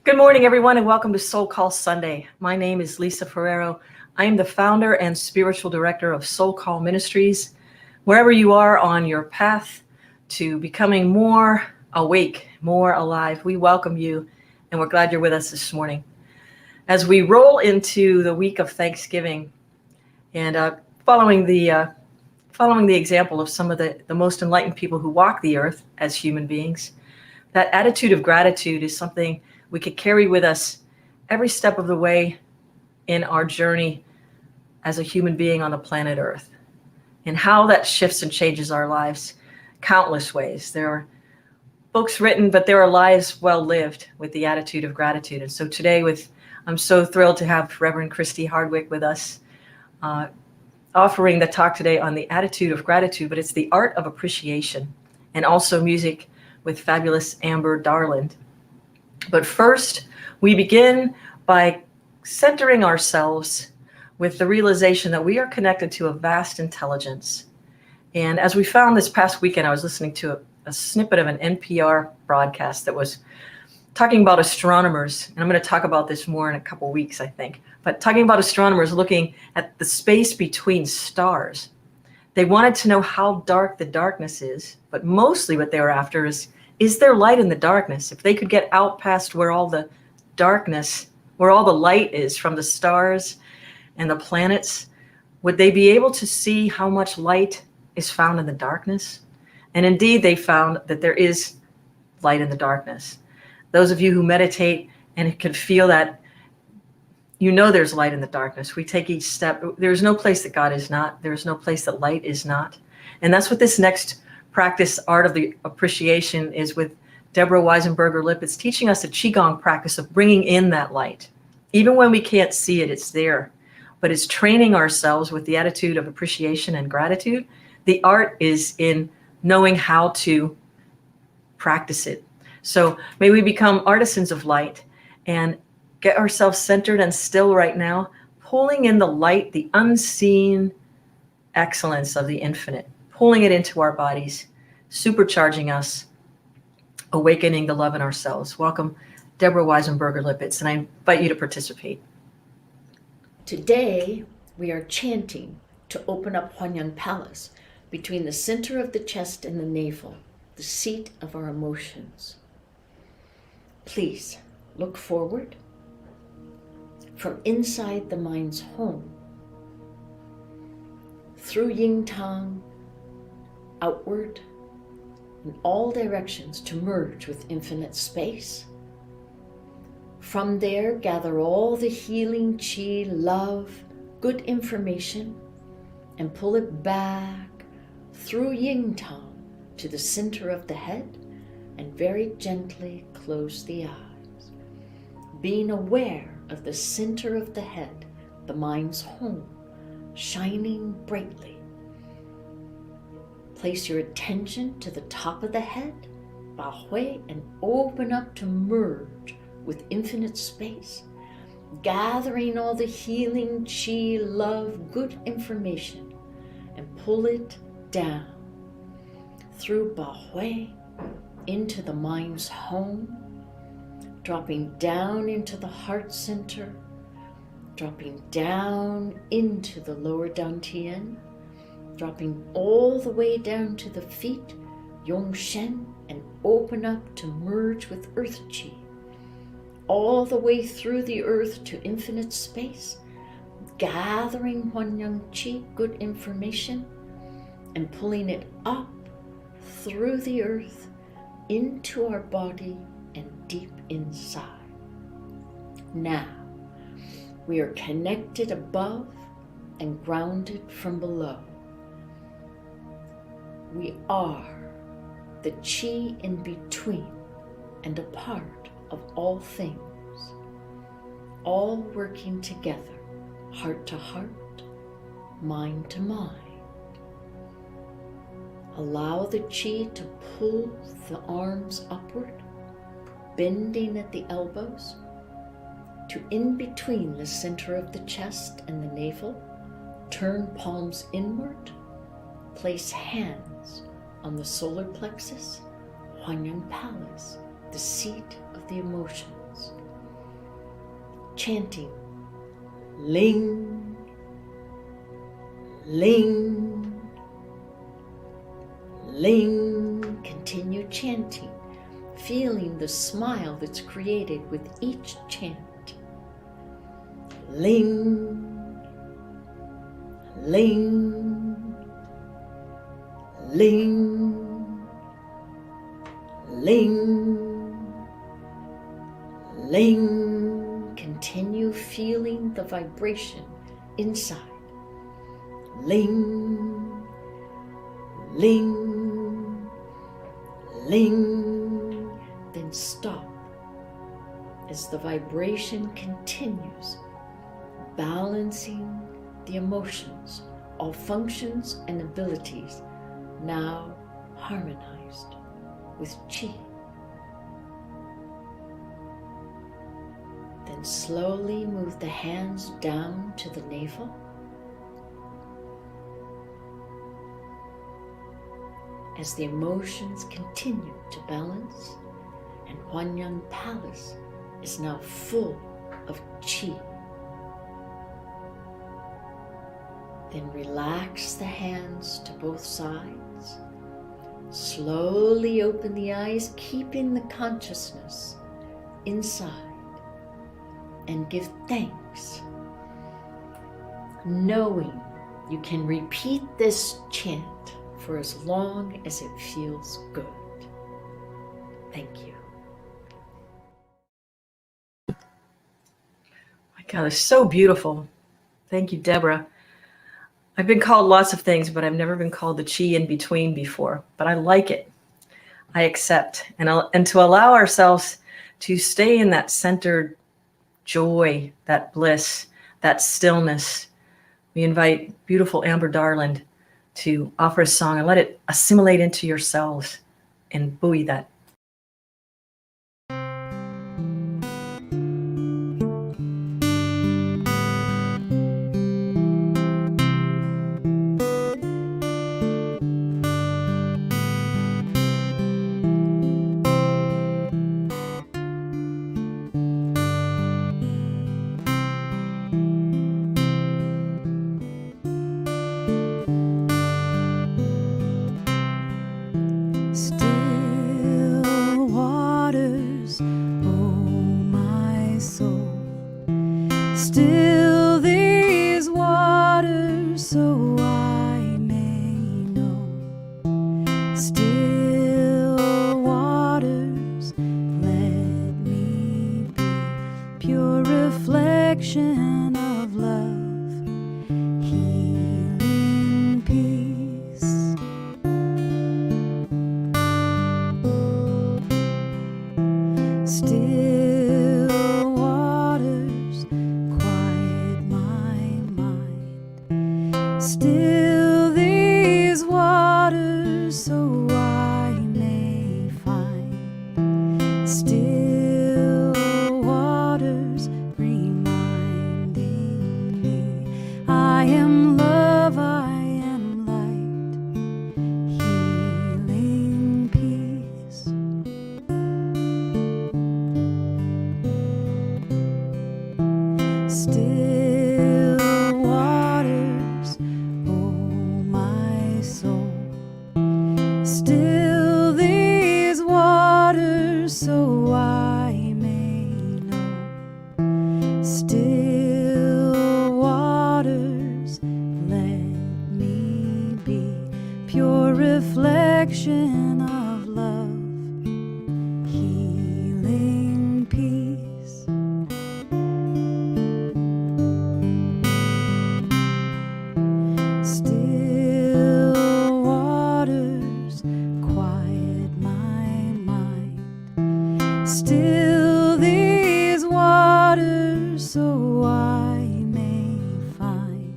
Good morning, everyone, and welcome to SoulCall Sunday. My name is Lisa Ferraro. I am the founder and spiritual director of SoulCall Ministries. Wherever you are on your path to becoming more awake, more alive, we welcome you, and we're glad you're with us this morning. As we roll into the week of Thanksgiving, and following the example of some of the most enlightened people who walk the earth as human beings, that attitude of gratitude is something we could carry with us every step of the way in our journey as a human being on the planet Earth, and how that shifts and changes our lives countless ways. There are books written, but there are lives well lived with the attitude of gratitude. And so today, I'm so thrilled to have Rev Christie Hardwick with us, offering the talk today on the attitude of gratitude, but it's the art of appreciation, and also music with fabulous Amber Darland. But first, we begin by centering ourselves with the realization that we are connected to a vast intelligence. And as we found this past weekend, I was listening to a snippet of an NPR broadcast that was talking about astronomers. And I'm going to talk about this more in a couple weeks, I think. But talking about astronomers looking at the space between stars. They wanted to know how dark the darkness is, but mostly what they were after is there light in the darkness? If they could get out past where all the darkness, where all the light is from the stars and the planets, would they be able to see how much light is found in the darkness? And indeed, they found that there is light in the darkness. Those of you who meditate and can feel that, you know there's light in the darkness. We take each step. There's no place that God is not. There's no place that light is not. And that's what this next practice, art of the appreciation, is with Deborah Weisenberger-Lipp. It's teaching us a Qigong practice of bringing in that light. Even when we can't see it, it's there. But it's training ourselves with the attitude of appreciation and gratitude. The art is in knowing how to practice it. So may we become artisans of light and get ourselves centered and still right now, pulling in the light, the unseen excellence of the infinite, pulling it into our bodies, supercharging us, awakening the love in ourselves. Welcome, Deborah Weisenberger-Lipp, and I invite you to participate. Today, we are chanting to open up Huanyang Palace between the center of the chest and the navel, the seat of our emotions. Please look forward from inside the mind's home, through Yin Tang, outward in all directions to merge with infinite space. From there, gather all the healing chi, love, good information, and pull it back through Yin Tang to the center of the head, and very gently close the eyes. Being aware of the center of the head, the mind's home, shining brightly. Place your attention to the top of the head, Ba Hui, and open up to merge with infinite space, gathering all the healing chi, love, good information, and pull it down through Ba Hui into the mind's home, dropping down into the heart center, dropping down into the lower dantian, dropping all the way down to the feet, Yongshen, and open up to merge with earth chi, all the way through the earth to infinite space, gathering Huanyang Chi, good information, and pulling it up through the earth into our body and deep inside. Now, we are connected above and grounded from below. We are the chi in between and a part of all things, all working together, heart to heart, mind to mind. Allow the chi to pull the arms upward, bending at the elbows, to in between the center of the chest and the navel. Turn palms inward, place hands on the solar plexus, Huanyang Palace, the seat of the emotions. chanting, Ling, Ling, Ling. Continue chanting, feeling the smile that's created with each chant. Ling, Ling, Ling, Ling, Ling. Continue feeling the vibration inside. Ling, Ling, Ling. Then stop as the vibration continues, balancing the emotions, all functions and abilities now harmonized with Qi. Then slowly move the hands down to the navel. As the emotions continue to balance, and Huanyang Palace is now full of Qi. Then relax the hands to both sides. Slowly open the eyes, keeping the consciousness inside, and give thanks, knowing you can repeat this chant for as long as it feels good. Thank you. My God, it's so beautiful. Thank you, Deborah. I've been called lots of things, but I've never been called the Qi in between before. But I like it. I accept. And to allow ourselves to stay in that centered joy, that bliss, that stillness, we invite beautiful Amber Darland to offer a song and let it assimilate into yourselves and buoy that. Still waters, oh my soul, still these waters, so I may know. Still waters, let me be pure reflection of love, healing peace. Still waters, quiet my mind. Still these waters, so I may find. Still waters, reminding me I am love, I am light, healing peace. Still waters, oh my soul, still these waters, so I may know. Still waters, let me be pure reflection of love, healing peace. Still waters, quiet my mind. Still these waters, so I may find.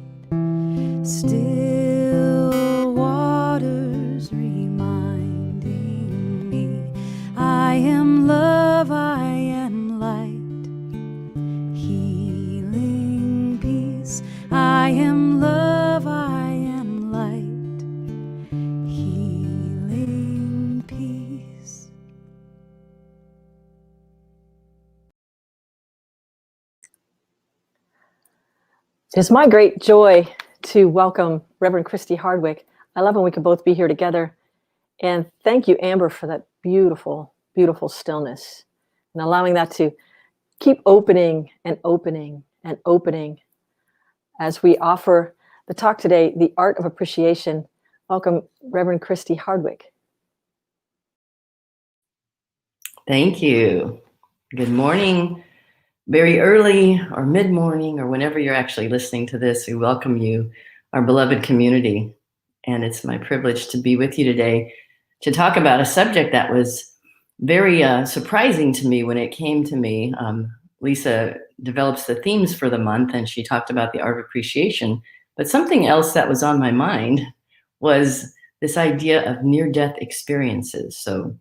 Still waters, reminding It's my great joy to welcome Rev Christie Hardwick. I love when we can both be here together. And thank you, Amber, for that beautiful, beautiful stillness and allowing that to keep opening and opening and opening as we offer the talk today, The Art of Appreciation. Welcome, Rev Christie Hardwick. Thank you. Good morning. Very early or mid-morning or whenever you're actually listening to this, we welcome you, our beloved community. And it's my privilege to be with you today to talk about a subject that was very surprising to me when it came to me. Lisa develops the themes for the month and she talked about the art of appreciation, but something else that was on my mind was this idea of near-death experiences. So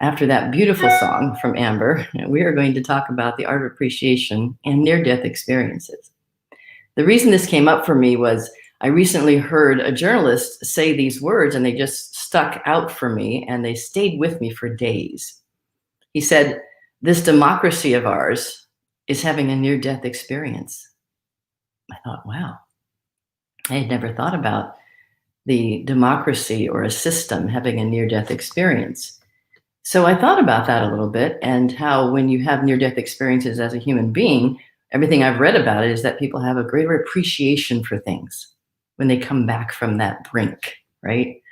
after that beautiful song from Amber, we are going to talk about the art of appreciation and near-death experiences. The reason this came up for me was I recently heard a journalist say these words and they just stuck out for me and they stayed with me for days. He said, "This democracy of ours is having a near-death experience." I thought, wow, I had never thought about the democracy or a system having a near-death experience. So I thought about that a little bit and how when you have near-death experiences as a human being, everything I've read about it is that people have a greater appreciation for things when they come back from that brink, right?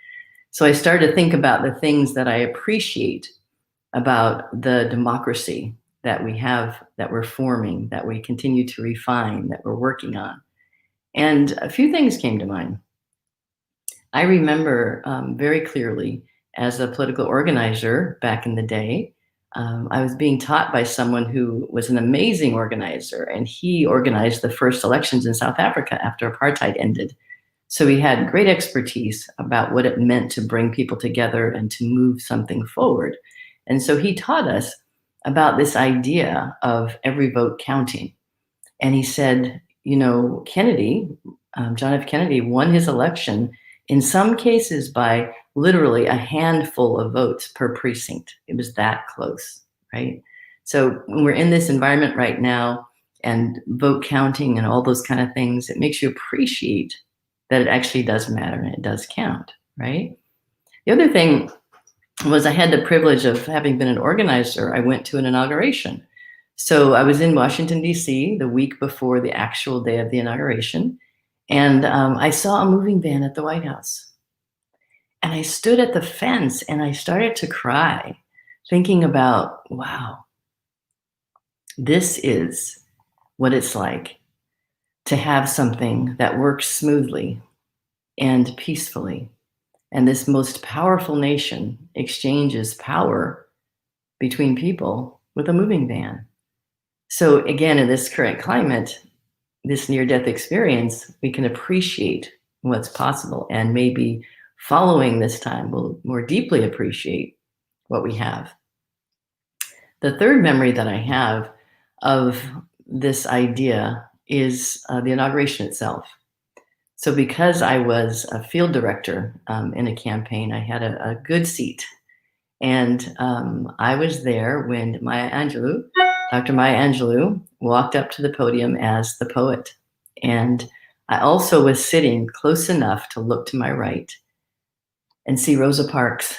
So I started to think about the things that I appreciate about the democracy that we have, that we're forming, that we continue to refine, that we're working on. And a few things came to mind. I remember very clearly as a political organizer back in the day, I was being taught by someone who was an amazing organizer, and he organized the first elections in South Africa after apartheid ended. So he had great expertise about what it meant to bring people together and to move something forward. And so he taught us about this idea of every vote counting. And he said, you know, Kennedy, John F. Kennedy won his election in some cases by literally a handful of votes per precinct. It was that close, right? So when we're in this environment right now and vote counting and all those kind of things, it makes you appreciate that it actually does matter and it does count, right? The other thing was I had the privilege of having been an organizer. I went to an inauguration. So I was in Washington, D.C. the week before the actual day of the inauguration. And I saw a moving van at the White House. And I stood at the fence and I started to cry, thinking about, wow, this is what it's like to have something that works smoothly and peacefully. And this most powerful nation exchanges power between people with a moving van. So again, in this current climate, this near-death experience, we can appreciate what's possible, and maybe following this time we'll more deeply appreciate what we have. The third memory that I have of this idea is the inauguration itself. So because I was a field director in a campaign, I had a good seat. And I was there when Dr. Maya Angelou walked up to the podium as the poet. And I also was sitting close enough to look to my right and see Rosa Parks.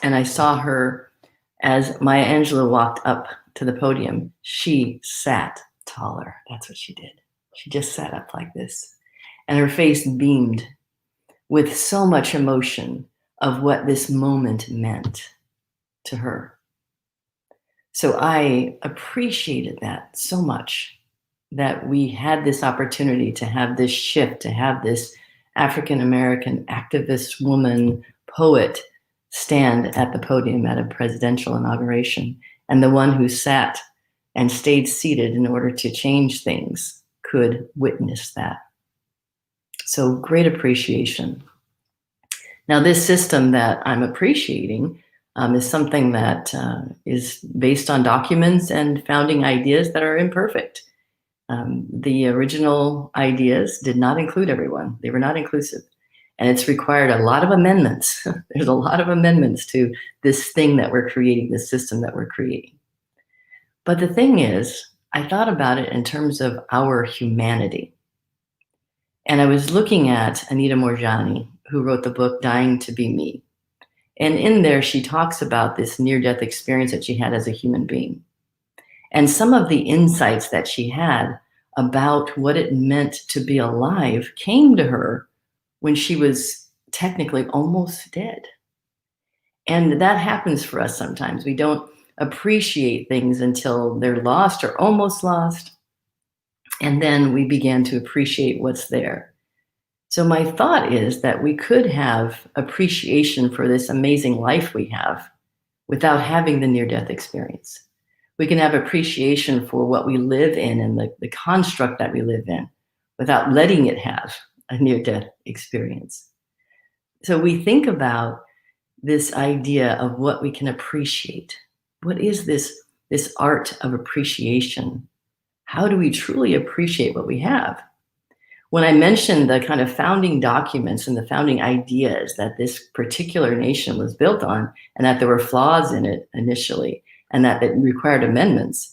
And I saw her as Maya Angelou walked up to the podium. She sat taller. That's what she did. She just sat up like this. And her face beamed with so much emotion of what this moment meant to her. So I appreciated that so much, that we had this opportunity to have this shift, to have this African-American activist woman poet stand at the podium at a presidential inauguration. And the one who sat and stayed seated in order to change things could witness that. So great appreciation. Now, this system that I'm appreciating is something that is based on documents and founding ideas that are imperfect. The original ideas did not include everyone. They were not inclusive. And it's required a lot of amendments. There's a lot of amendments to this thing that we're creating, this system that we're creating. But the thing is, I thought about it in terms of our humanity. And I was looking at Anita Moorjani, who wrote the book Dying to Be Me. And in there, she talks about this near-death experience that she had as a human being. And some of the insights that she had about what it meant to be alive came to her when she was technically almost dead. And that happens for us sometimes. We don't appreciate things until they're lost or almost lost. And then we began to appreciate what's there. So my thought is that we could have appreciation for this amazing life we have without having the near-death experience. We can have appreciation for what we live in and the construct that we live in without letting it have a near-death experience. So we think about this idea of what we can appreciate. What is this art of appreciation? How do we truly appreciate what we have? When I mentioned the kind of founding documents and the founding ideas that this particular nation was built on, and that there were flaws in it initially, and that it required amendments,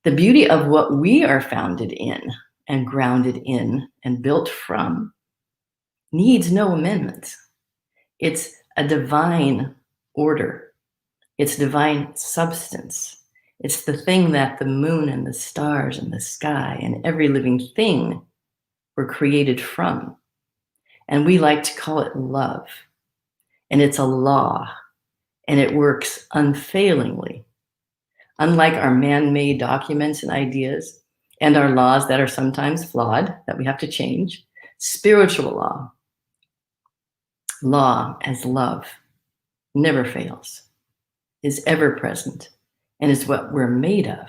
the beauty of what we are founded in and grounded in and built from needs no amendments. It's a divine order. It's divine substance. It's the thing that the moon and the stars and the sky and every living thing were created from. And we like to call it love. And it's a law, and it works unfailingly. Unlike our man-made documents and ideas and our laws that are sometimes flawed, that we have to change, spiritual law as love, never fails, is ever present, and is what we're made of.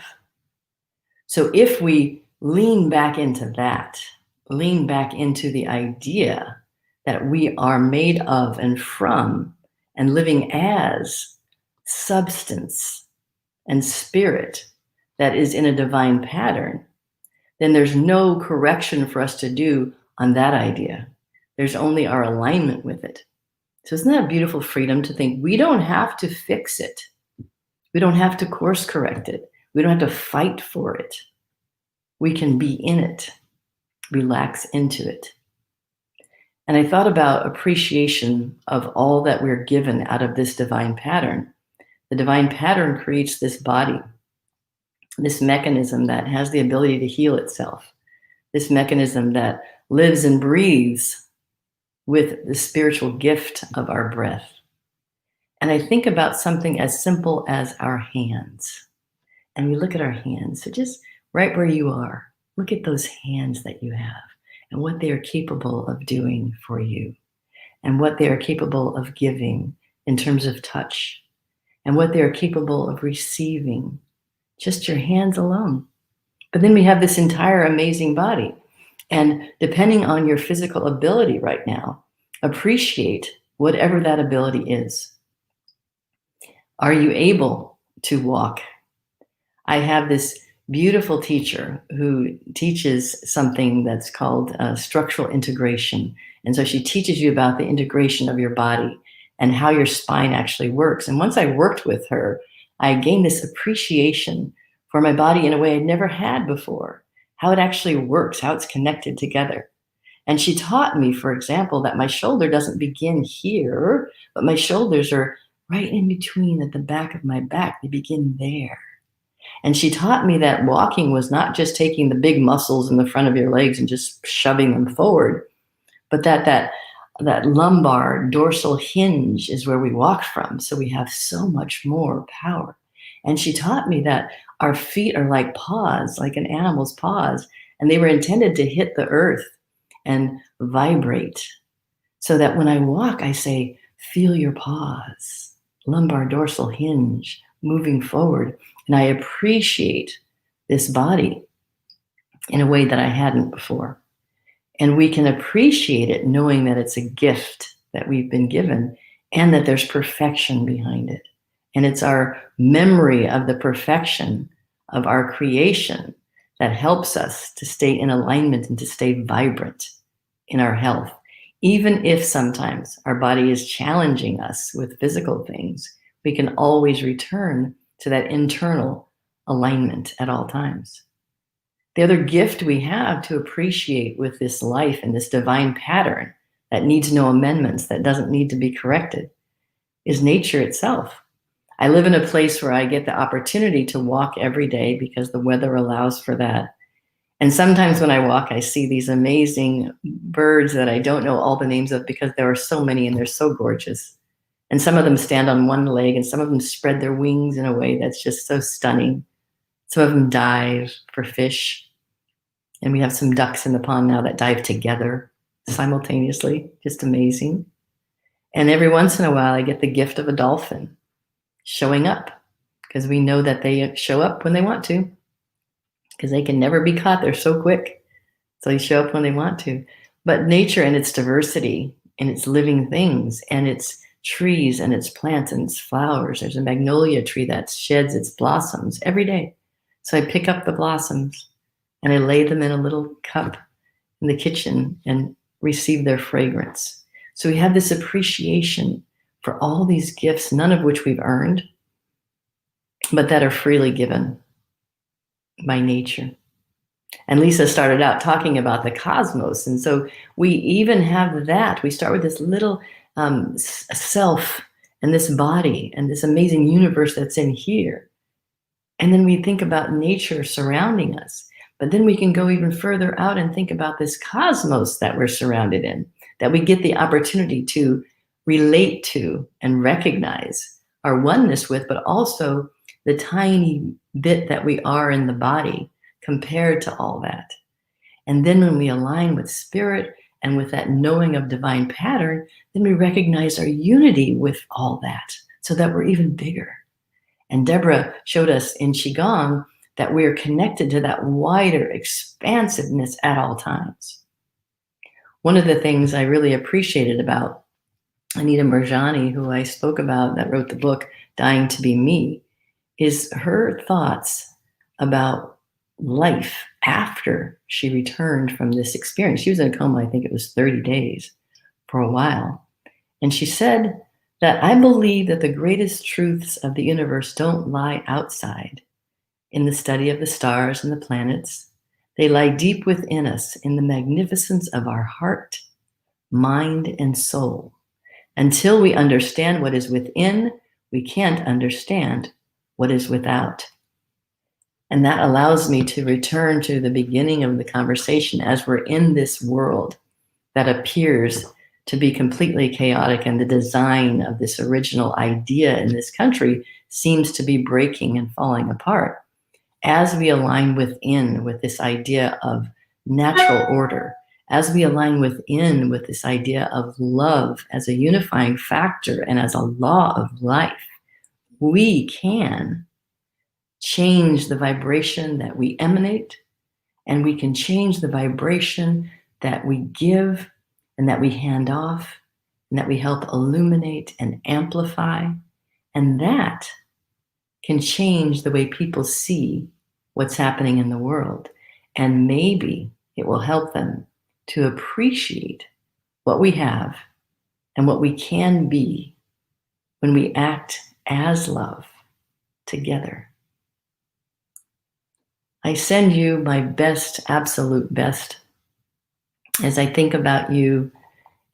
So if we lean back into that, lean back into the idea that we are made of and from and living as substance and spirit that is in a divine pattern, then there's no correction for us to do on that idea. There's only our alignment with it. So isn't that a beautiful freedom to think we don't have to fix it? We don't have to course correct it. We don't have to fight for it. We can be in it, relax into it. And I thought about appreciation of all that we're given out of this divine pattern. The divine pattern creates this body, this mechanism that has the ability to heal itself, this mechanism that lives and breathes with the spiritual gift of our breath. And I think about something as simple as our hands. And we look at our hands. So just right where you are, look at those hands that you have and what they are capable of doing for you and what they are capable of giving in terms of touch and what they are capable of receiving, just your hands alone. But then we have this entire amazing body. And depending on your physical ability right now, appreciate whatever that ability is. Are you able to walk? I have this beautiful teacher who teaches something that's called structural integration. And so she teaches you about the integration of your body and how your spine actually works. And once I worked with her, I gained this appreciation for my body in a way I'd never had before, how it actually works, how it's connected together. And she taught me, for example, that my shoulder doesn't begin here, but my shoulders are right in between at the back of my back. They begin there. And she taught me that walking was not just taking the big muscles in the front of your legs and just shoving them forward, but that lumbar dorsal hinge is where we walk from. So we have so much more power. And she taught me that our feet are like paws, like an animal's paws, and they were intended to hit the earth and vibrate. So that when I walk, I say, feel your paws, lumbar dorsal hinge, moving forward. And I appreciate this body in a way that I hadn't before. And we can appreciate it knowing that it's a gift that we've been given and that there's perfection behind it. And it's our memory of the perfection of our creation that helps us to stay in alignment and to stay vibrant in our health. Even if sometimes our body is challenging us with physical things, we can always return to that internal alignment at all times. The other gift we have to appreciate with this life and this divine pattern that needs no amendments, that doesn't need to be corrected, is nature itself. I live in a place where I get the opportunity to walk every day because the weather allows for that. And sometimes when I walk, I see these amazing birds that I don't know all the names of because there are so many and they're so gorgeous. And some of them stand on one leg and some of them spread their wings in a way that's just so stunning. Some of them dive for fish. And we have some ducks in the pond now that dive together simultaneously, just amazing. And every once in a while, I get the gift of a dolphin showing up because we know that they show up when they want to because they can never be caught. They're so quick. So they show up when they want to. But nature and its diversity and its living things and its trees and its plants and its flowers. There's a magnolia tree that sheds its blossoms every day. So I pick up the blossoms and I lay them in a little cup in the kitchen and receive their fragrance. So we have this appreciation for all these gifts, none of which we've earned, but that are freely given by nature. And Lisa started out talking about the cosmos. And so we even have that. We start with this little self and this body and this amazing universe that's in here. And then we think about nature surrounding us. But then we can go even further out and think about this cosmos that we're surrounded in, that we get the opportunity to relate to and recognize our oneness with, but also the tiny bit that we are in the body compared to all that. And then when we align with spirit and with that knowing of divine pattern, then we recognize our unity with all that so that we're even bigger. And Deborah showed us in Qigong that we are connected to that wider expansiveness at all times. One of the things I really appreciated about Anita Murjani, who I spoke about, that wrote the book, Dying to Be Me, is her thoughts about life after she returned from this experience. She was in a coma, I think it was 30 days for a while. And she said that I believe that the greatest truths of the universe don't lie outside in the study of the stars and the planets. They lie deep within us in the magnificence of our heart, mind, and soul. Until we understand what is within, we can't understand what is without. And that allows me to return to the beginning of the conversation as we're in this world that appears to be completely chaotic, and the design of this original idea in this country seems to be breaking and falling apart. As we align within with this idea of natural order, as we align within with this idea of love as a unifying factor and as a law of life, we can change the vibration that we emanate, and we can change the vibration that we give and that we hand off and that we help illuminate and amplify. And that can change the way people see what's happening in the world. And maybe it will help them to appreciate what we have and what we can be when we act as love together. I send you my best, absolute best, as I think about you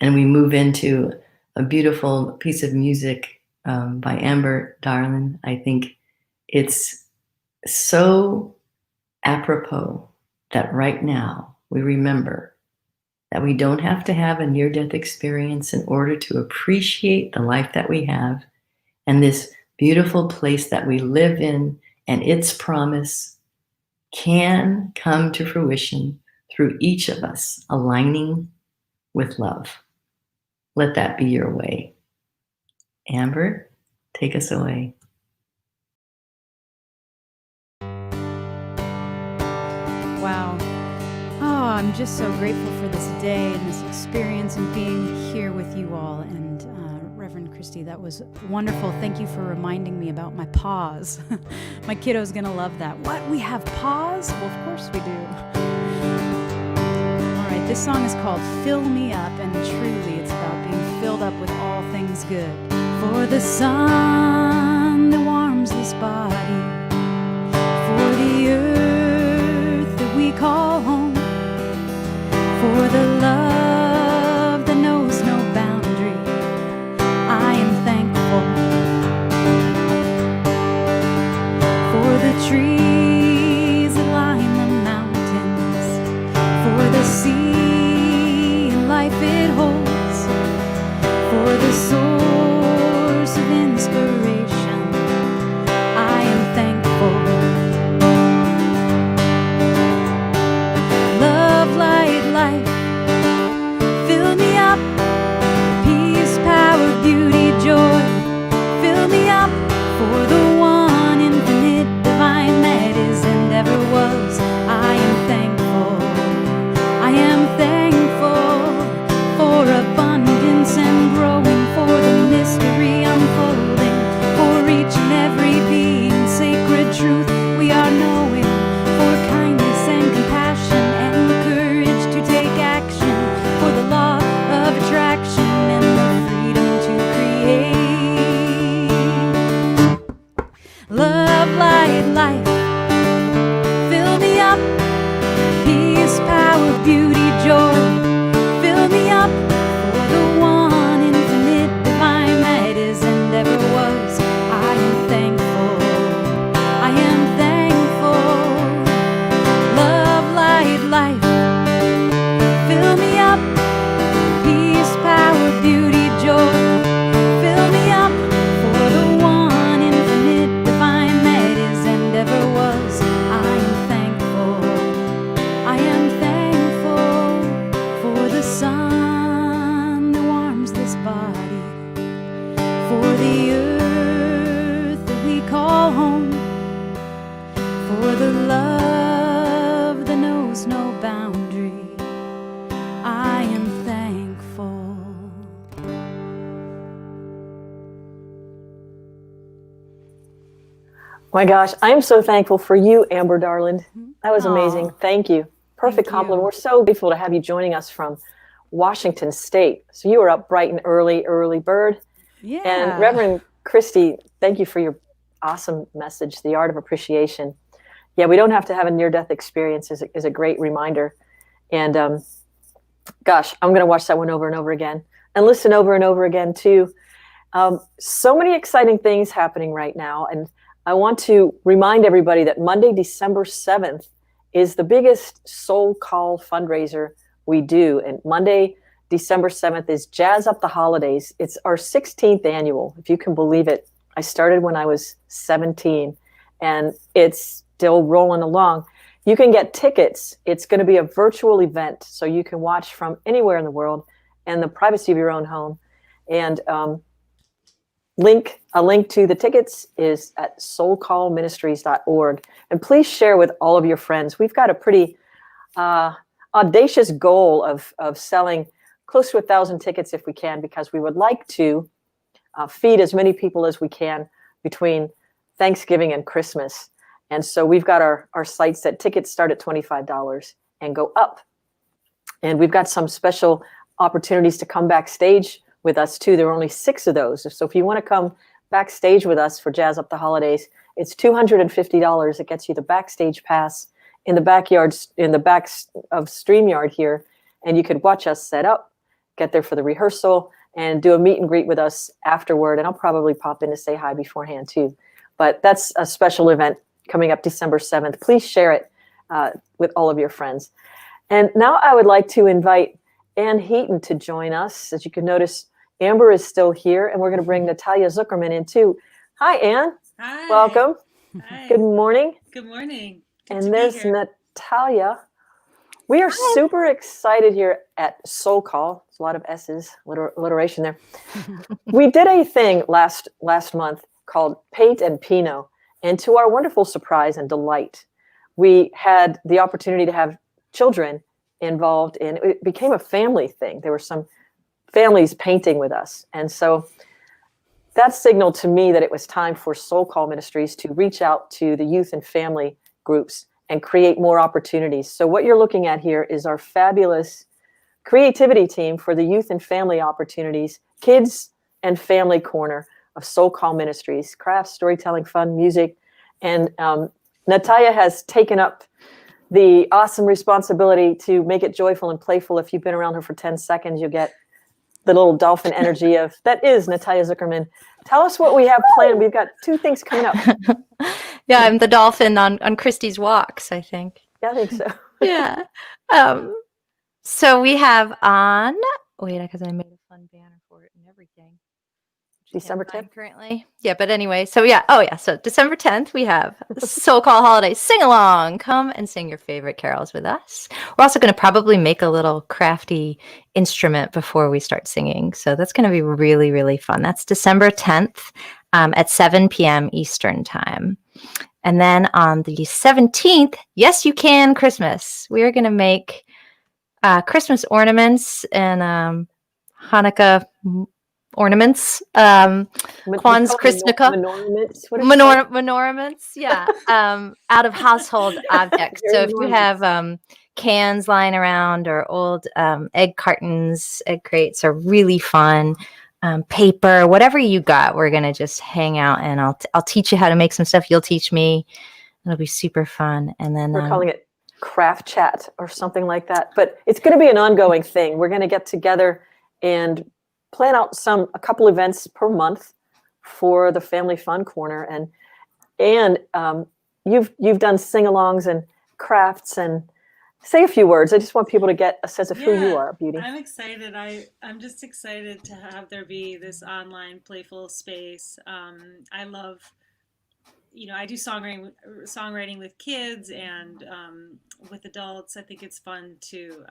and we move into a beautiful piece of music by Amber Darland. I think it's so apropos that right now we remember that we don't have to have a near-death experience in order to appreciate the life that we have and this beautiful place that we live in, and its promise can come to fruition through each of us aligning with love. Let that be your way. Amber, take us away. Wow. Oh, I'm just so grateful for this day and this experience and being here with you all. And Reverend Christie, that was wonderful. Thank you for reminding me about my pause. My kiddo's going to love that. What? We have pause? Well, of course we do. All right, this song is called Fill Me Up, and truly it's about being filled up with all things good. For the sun that warms this body, for the earth that we call home, for the love that knows no boundary. I am thankful for the trees that line the mountains, for the sea and life it holds, for the source of inspiration. I am thankful. Love, light, life, fill me up. Peace, power, beauty, joy, fill me up. For the one infinite divine that is and ever was. I am thankful. I am thankful for abundance and growing, for the mystery unfolding, for each and every being, sacred truth we are knowing, for kindness and compassion and the courage to take action, for the law of attraction and the freedom to create. Love, light, life, fill me up. Peace, power, beauty, joy, fill me up. For the one infinite divine that is and ever was. I am thankful. I am thankful. Love, light, life, fill me up. Peace, power, beauty, joy, fill me up. For the one infinite divine that is and ever was. I am thankful. I am thankful for the sun that warms this body, for the earth that we call home, for the love that knows no boundary. I am thankful. My gosh, I am so thankful for you, Amber Darland. That was amazing. Aw. Thank you. Perfect Thank compliment. you. We're so grateful to have you joining us from Washington State. So you were up bright and early bird. Yeah. And Reverend Christie, thank you for your awesome message, The Art of Appreciation. Yeah, we don't have to have a near-death experience is a great reminder. And gosh, I'm going to watch that one over and over again and listen over and over again too. So many exciting things happening right now. And I want to remind everybody that Monday, December 7th is the biggest SoulCall fundraiser we do. And Monday, December 7th is Jazz Up the Holidays. It's our 16th annual, if you can believe it. I started when I was 17 and it's still rolling along. You can get tickets. It's going to be a virtual event, so you can watch from anywhere in the world and the privacy of your own home. And a link to the tickets is at soulcallministries.org. And please share with all of your friends. We've got a pretty audacious goal of selling close to 1,000 tickets if we can, because we would like to feed as many people as we can between Thanksgiving and Christmas. And so we've got our sites that tickets start at $25 and go up. And we've got some special opportunities to come backstage with us too. There are only 6 of those. So if you want to come backstage with us for Jazz Up the Holidays, it's $250. It gets you the backstage pass in the backyard, in the back of StreamYard here. And you could watch us set up, get there for the rehearsal, and do a meet and greet with us afterward. And I'll probably pop in to say hi beforehand too. But that's a special event coming up December 7th. Please share it with all of your friends. And now I would like to invite Ann Heaton to join us. As you can notice, Amber is still here, and we're going to bring Natalia Zuckerman in too. Hi, Ann. Hi. Welcome. Hi. Good morning. Good morning. Good to And be there's here. Natalia. We are super excited here at SoulCall. There's a lot of S's, alliteration there. We did a thing last month called Paint and Pinot. And to our wonderful surprise and delight, we had the opportunity to have children involved in it. It became a family thing. There were some families painting with us. And so that signaled to me that it was time for SoulCall Ministries to reach out to the youth and family groups and create more opportunities. So what you're looking at here is our fabulous creativity team for the youth and family opportunities, kids and family corner of SoulCall Ministries, crafts, storytelling, fun, music. And Natalia has taken up the awesome responsibility to make it joyful and playful. If you've been around her for 10 seconds, you get the little dolphin energy of, that is Natalia Zuckerman. Tell us what we have planned. We've got 2 things coming up. Yeah, I'm the dolphin on Christie's walks, I think. Yeah, I think so. Yeah. So we have on, wait, because I made a fun banner for it and everything. December Can't find 10th. currently. Yeah, but anyway, so yeah. Oh yeah, so December 10th, we have SoulCall Holiday Sing-Along. Come and sing your favorite carols with us. We're also going to probably make a little crafty instrument before we start singing. So that's going to be really, really fun. That's December 10th at 7 p.m. Eastern time. And then on the 17th, yes, you can Christmas. We are going to make Christmas ornaments and Hanukkah ornaments, Kwan's Christnika, menorments, yeah, out of household objects. So if you have cans lying around or old egg cartons, egg crates are really fun. Paper, whatever you got, we're gonna just hang out and I'll teach you how to make some stuff. You'll teach me. It'll be super fun. And then we're calling it craft chat or something like that. But it's going to be an ongoing thing. We're going to get together and plan out a couple events per month for the Family Fun Corner, and you've done sing-alongs and crafts, and say a few words. I just want people to get a sense of who you are, Beauty. I'm excited. I'm just excited to have there be this online playful space. I love, I do songwriting with kids and with adults. I think it's fun to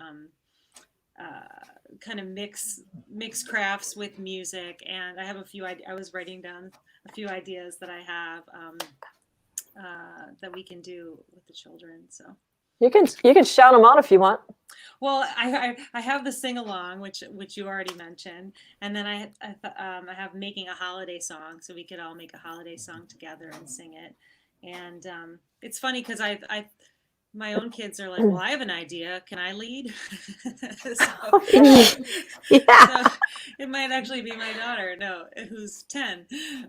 kind of mix crafts with music, and I have a few. I was writing down a few ideas that I have that we can do with the children. So you can shout them out if you want. Well, I have the sing along, which you already mentioned, and then I have making a holiday song, so we could all make a holiday song together and sing it. And it's funny because my own kids are like, well, I have an idea. Can I lead? So it might actually be my daughter, who's 10.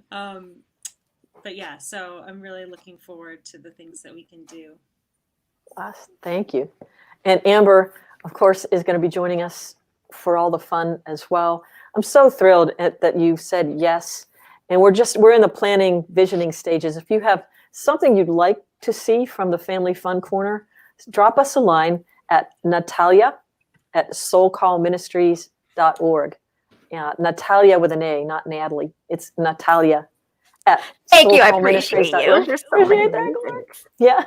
But yeah, so I'm really looking forward to the things that we can do. Thank you. And Amber, of course, is going to be joining us for all the fun as well. I'm so thrilled that you said yes. And we're in the planning, visioning stages. If you have something you'd like to see from the Family Fun Corner, drop us a line at Natalia@SoulCallMinistries.org. Natalia with an A, not Natalie. It's Natalia at Thank you. I appreciate you. Yeah.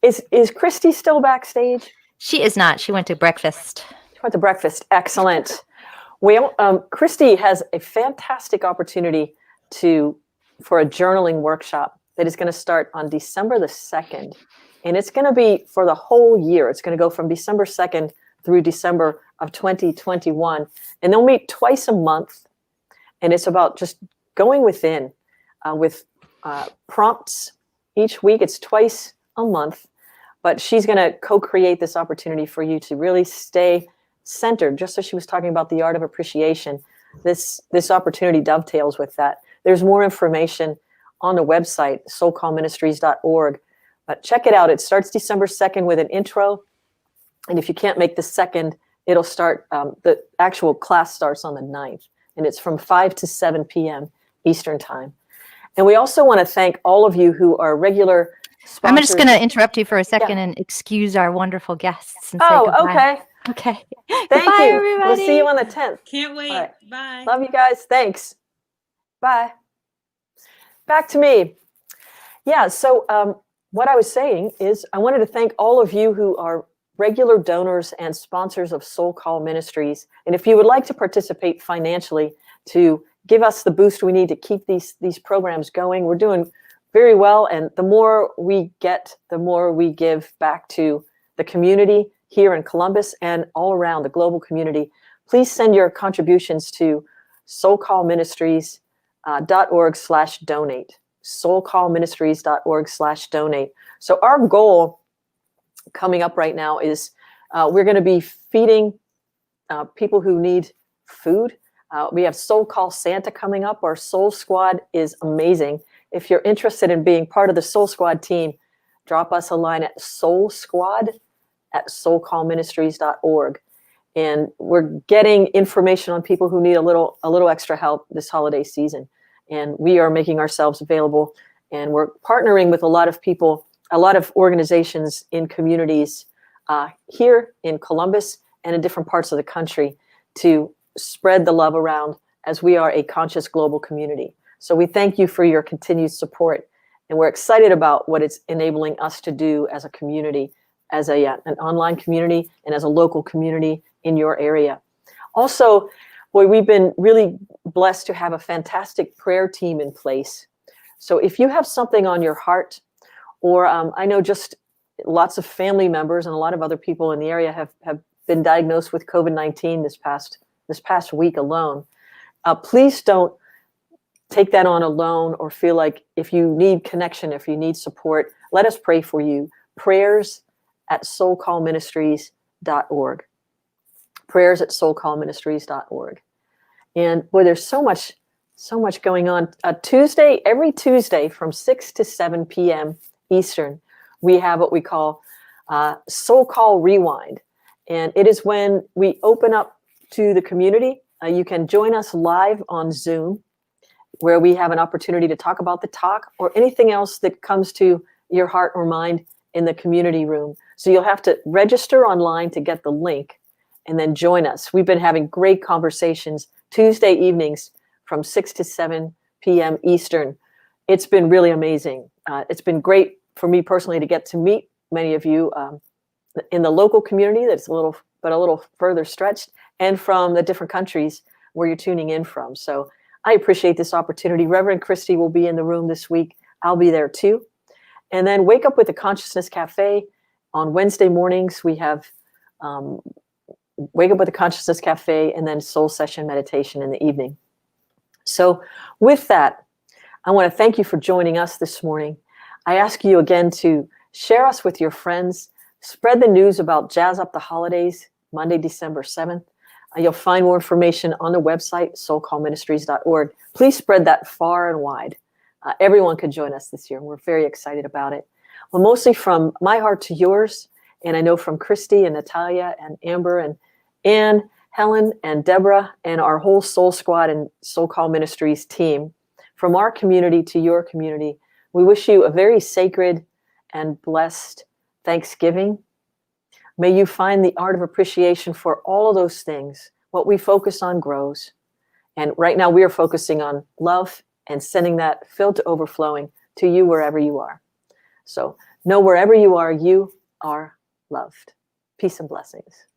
Is Christy still backstage? She is not. She went to breakfast. Excellent. Well, Christy has a fantastic opportunity for a journaling workshop that is going to start on December the 2nd. And it's going to be for the whole year. It's going to go from December 2nd through December of 2021. And they'll meet twice a month. And it's about just going within with prompts each week. It's twice a month. But she's going to co-create this opportunity for you to really stay centered. Just as she was talking about the art of appreciation, this opportunity dovetails with that. There's more information on the website, SoulCallMinistries.org. But check it out. It starts December 2nd with an intro. And if you can't make the 2nd, it'll start, the actual class starts on the 9th. And it's from 5 to 7 p.m. Eastern time. And we also want to thank all of you who are regular sponsors. I'm just going to interrupt you for a second and excuse our wonderful guests. And say goodbye. Okay. Thank Bye, you. everybody. We'll see you on the 10th. Can't wait. Right. Bye. Love you guys. Thanks. Bye. Back to me. Yeah, so what I was saying is I wanted to thank all of you who are regular donors and sponsors of SoulCall Ministries. And if you would like to participate financially to give us the boost we need to keep these programs going, we're doing very well. And the more we get, the more we give back to the community here in Columbus and all around the global community. Please send your contributions to SoulCallMinistries.org/donate. SoulCallMinistries.org/donate. So our goal coming up right now is we're going to be feeding people who need food. We have SoulCall Santa coming up. Our Soul Squad is amazing. If you're interested in being part of the Soul Squad team, drop us a line at soulsquad@soulcallministries.org. And we're getting information on people who need a little extra help this holiday season. And we are making ourselves available. And we're partnering with a lot of people, a lot of organizations in communities here in Columbus and in different parts of the country to spread the love around, as we are a conscious global community. So we thank you for your continued support. And we're excited about what it's enabling us to do as a community, as an online community and as a local community in your area. Also, boy, we've been really blessed to have a fantastic prayer team in place. So if you have something on your heart, or I know just lots of family members and a lot of other people in the area have been diagnosed with COVID-19 this past week alone, please don't take that on alone or feel like if you need connection, if you need support, let us pray for you. Prayers@soulcallministries.org. Prayers@soulcallministries.org. And boy, there's so much going on. Every Tuesday from 6 to 7 p.m. Eastern, we have what we call SoulCall Rewind. And it is when we open up to the community. You can join us live on Zoom, where we have an opportunity to talk about the talk or anything else that comes to your heart or mind in the community room. So you'll have to register online to get the link and then join us. We've been having great conversations Tuesday evenings from 6 to 7 p.m. Eastern. It's been really amazing. It's been great for me personally to get to meet many of you in the local community that's a little further stretched, and from the different countries where you're tuning in from. So I appreciate this opportunity. Reverend Christie will be in the room this week. I'll be there too. And then Wake Up with the Consciousness Cafe. On Wednesday mornings, we have Wake Up with the Consciousness Cafe and then Soul Session Meditation in the evening. So with that, I want to thank you for joining us this morning. I ask you again to share us with your friends. Spread the news about Jazz Up the Holidays, Monday, December 7th. You'll find more information on the website, soulcallministries.org. Please spread that far and wide. Everyone could join us this year, and we're very excited about it. Well, mostly from my heart to yours, and I know from Christy and Natalia and Amber and Ann, Helen and Deborah, and our whole Soul Squad and Soul Call Ministries team, from our community to your community, we wish you a very sacred and blessed Thanksgiving. May you find the art of appreciation for all of those things. What we focus on grows. And right now we are focusing on love and sending that filled to overflowing to you wherever you are. So know wherever you are loved. Peace and blessings.